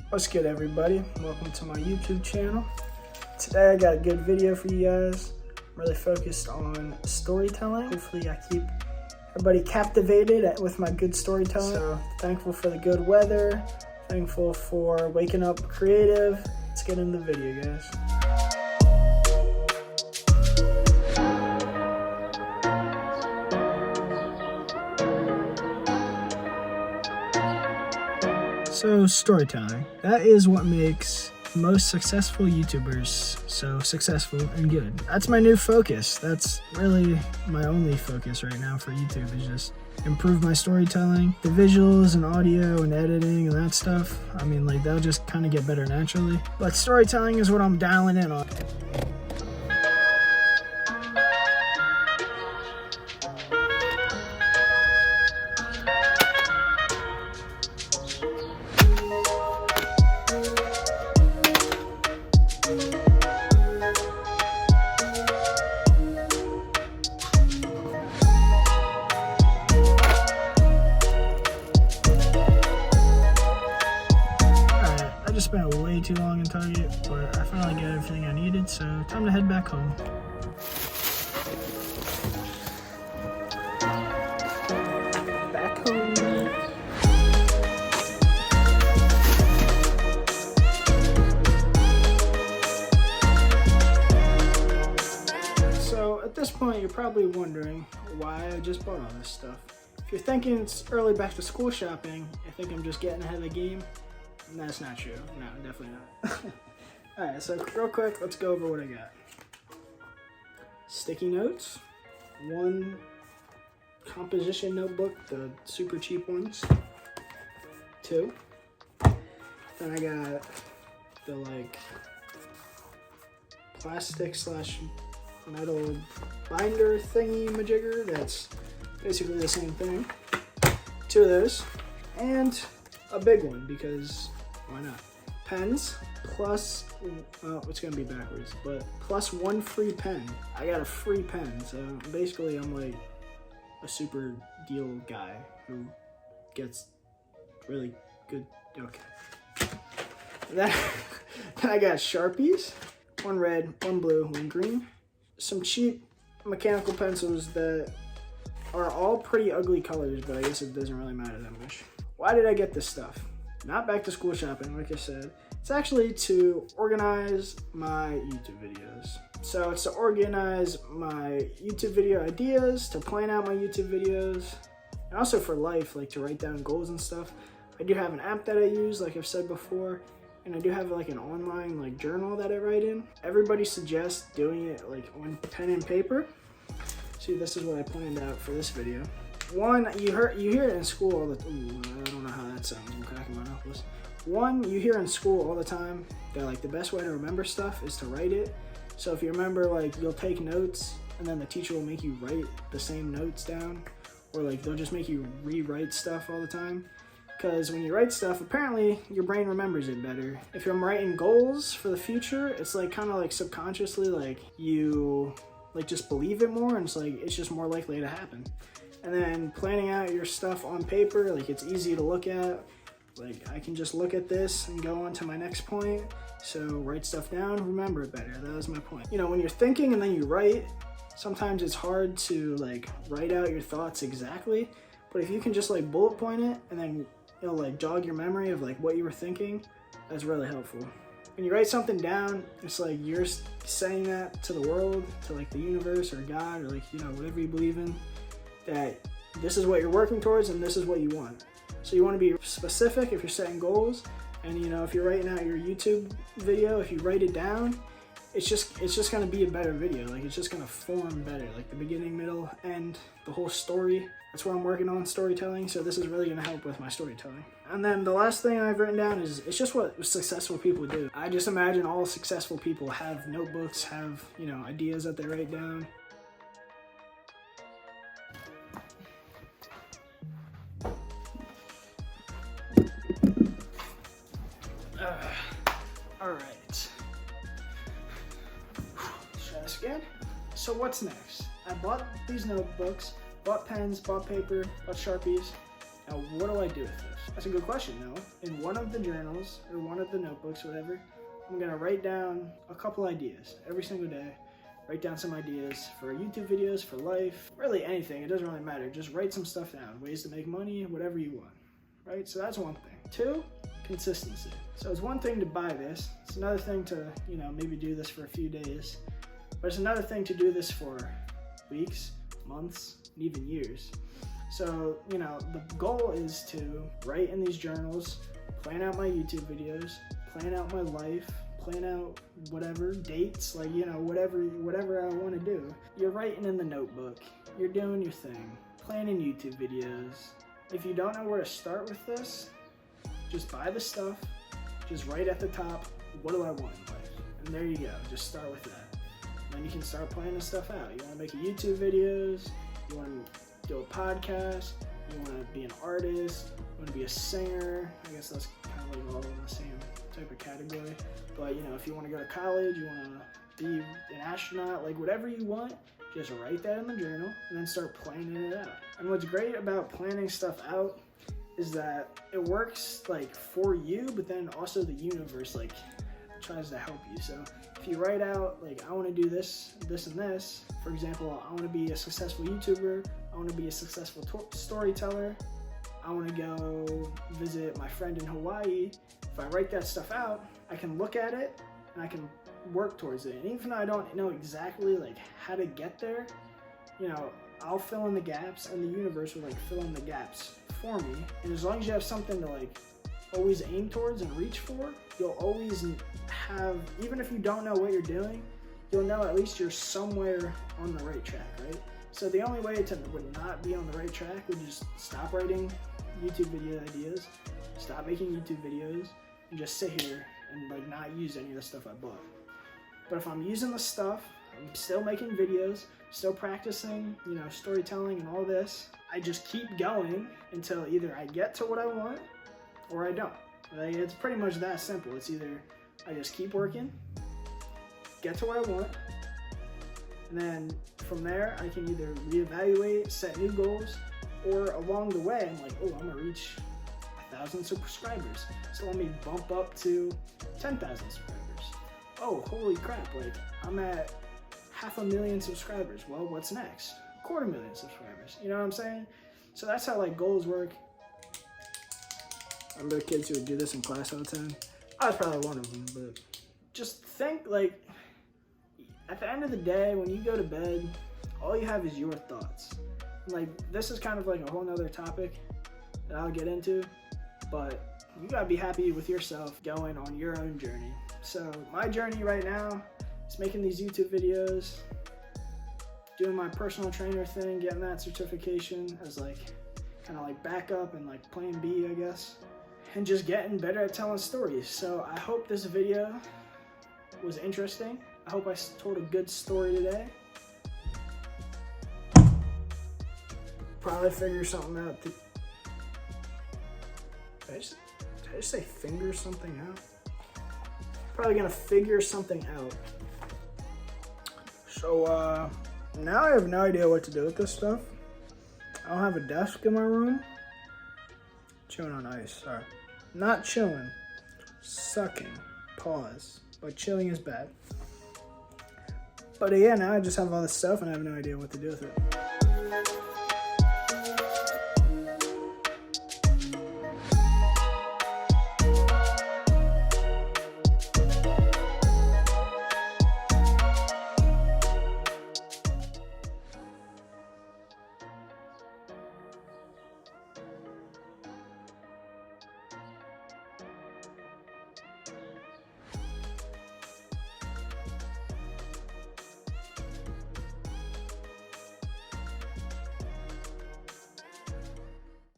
What's good, everybody? Welcome to my YouTube channel. Today I got a good video for you guys. I'm really focused on storytelling. Hopefully I keep everybody captivated with my good storytelling. So thankful for the good weather, thankful for waking up creative. Let's get into the video, guys. So storytelling, that is what makes most successful YouTubers so successful and good. That's my new focus. That's really my only focus right now for YouTube, is just improve my storytelling. The visuals and audio and editing and that stuff, I mean, like, they'll just kind of get better naturally. But storytelling is what I'm dialing in on. I spent way too long in Target, but I finally got everything I needed, so time to head back home. Back home. So at this point, you're probably wondering why I just bought all this stuff. If you're thinking it's early back to school shopping, I think I'm just getting ahead of the game. That's not true. No, definitely not. Alright, so real quick, let's go over what I got. Sticky notes. One composition notebook, the super cheap ones. Two. Then I got the like plastic / metal binder thingy majigger. That's basically the same thing. Two of those. And a big one, because why not? Pens plus, well, it's gonna be backwards, but plus one free pen. I got a free pen, so basically I'm like a super deal guy who gets really good. Okay. Then I got Sharpies, one red, one blue, one green. Some cheap mechanical pencils that are all pretty ugly colors, but I guess it doesn't really matter that much. Why did I get this stuff? Not back to school shopping, like I said. It's actually to organize my YouTube videos. So it's to organize my YouTube video ideas, to plan out my YouTube videos, and also for life, like to write down goals and stuff. I do have an app that I use, like I've said before, and I do have like an online like journal that I write in. Everybody suggests doing it like on pen and paper. See, this is what I planned out for this video. One, you hear it in school all the time. I don't know how that sounds. I'm cracking my knuckles. One, you hear in school all the time that like the best way to remember stuff is to write it. So if you remember, like, you'll take notes and then the teacher will make you write the same notes down, or like they'll just make you rewrite stuff all the time. Because when you write stuff, apparently your brain remembers it better. If you're writing goals for the future, it's like kind of like subconsciously, like you like just believe it more, and it's like it's just more likely to happen. And then planning out your stuff on paper, like it's easy to look at. Like I can just look at this and go on to my next point. So write stuff down, remember it better. That was my point. You know, when you're thinking and then you write, sometimes it's hard to like write out your thoughts exactly. But if you can just like bullet point it and then it'll like jog your memory of like what you were thinking, that's really helpful. When you write something down, it's like you're saying that to the world, to like the universe or God, or like, you know, whatever you believe in, that this is what you're working towards and this is what you want. So you want to be specific if you're setting goals, and you know, if you're writing out your YouTube video, if you write it down, it's just going to be a better video. Like it's just going to form better, like the beginning, middle, end, the whole story. That's what I'm working on, storytelling. So this is really going to help with my storytelling. And then the last thing I've written down is, it's just what successful people do. I just imagine all successful people have notebooks, have, you know, ideas that they write down. All right. Let's try this again. So what's next? I bought these notebooks, bought pens, bought paper, bought Sharpies. Now what do I do with this? That's a good question, though. In one of the journals, or one of the notebooks, whatever, I'm gonna write down a couple ideas every single day. Write down some ideas for YouTube videos, for life, really anything, it doesn't really matter. Just write some stuff down, ways to make money, whatever you want, right? So that's one thing. 2, consistency. So it's one thing to buy this. It's another thing to, maybe do this for a few days. But it's another thing to do this for weeks, months, and even years. So, the goal is to write in these journals, plan out my YouTube videos, plan out my life, plan out whatever, dates, like, whatever I want to do. You're writing in the notebook, you're doing your thing, planning YouTube videos. If you don't know where to start with this, just buy the stuff, just write at the top, what do I want in life? And there you go, just start with that. Then you can start planning stuff out. You want to make a YouTube videos, you want to do a podcast, you want to be an artist, you want to be a singer. I guess that's kind of like all in the same type of category. But if you want to go to college, you want to be an astronaut, like whatever you want, just write that in the journal and then start planning it out. And what's great about planning stuff out is that it works like for you, but then also the universe like tries to help you. So if you write out like, I want to do this, this, and this, for example, I want to be a successful YouTuber, I want to be a successful storyteller, I want to go visit my friend in Hawaii. If I write that stuff out, I can look at it and I can work towards it. And even though I don't know exactly like how to get there, I'll fill in the gaps and the universe will like fill in the gaps for me. And as long as you have something to like always aim towards and reach for, you'll always have, even if you don't know what you're doing, you'll know at least you're somewhere on the right track, right? So the only way to not be on the right track would just stop writing YouTube video ideas, stop making YouTube videos, and just sit here and like not use any of the stuff I bought. But if I'm using the stuff, I'm still making videos, still practicing, storytelling and all this, I just keep going until either I get to what I want or I don't. Like, it's pretty much that simple. It's either I just keep working, get to what I want, and then from there I can either reevaluate, set new goals, or along the way I'm like, oh, I'm gonna reach 1,000 subscribers, so let me bump up to 10,000 subscribers. Oh, holy crap, like I'm at 500,000 subscribers. Well, what's next? 250,000 subscribers. You know what I'm saying? So that's how like goals work. I remember kids who would do this in class all the time. I was probably one of them, but just think like at the end of the day, when you go to bed, all you have is your thoughts. Like, this is kind of like a whole nother topic that I'll get into, but you gotta be happy with yourself going on your own journey. So my journey right now is making these YouTube videos, doing my personal trainer thing, getting that certification as like kind of like backup and like plan B, I guess, and just getting better at telling stories. So I hope this video was interesting. I hope I told a good story today. Probably figure something out. Did I just say figure something out? Probably gonna figure something out. So now I have no idea what to do with this stuff. I don't have a desk in my room. Chewing on ice, sorry. Not chewing, sucking, pause. But chewing is bad. But yeah, now I just have all this stuff and I have no idea what to do with it.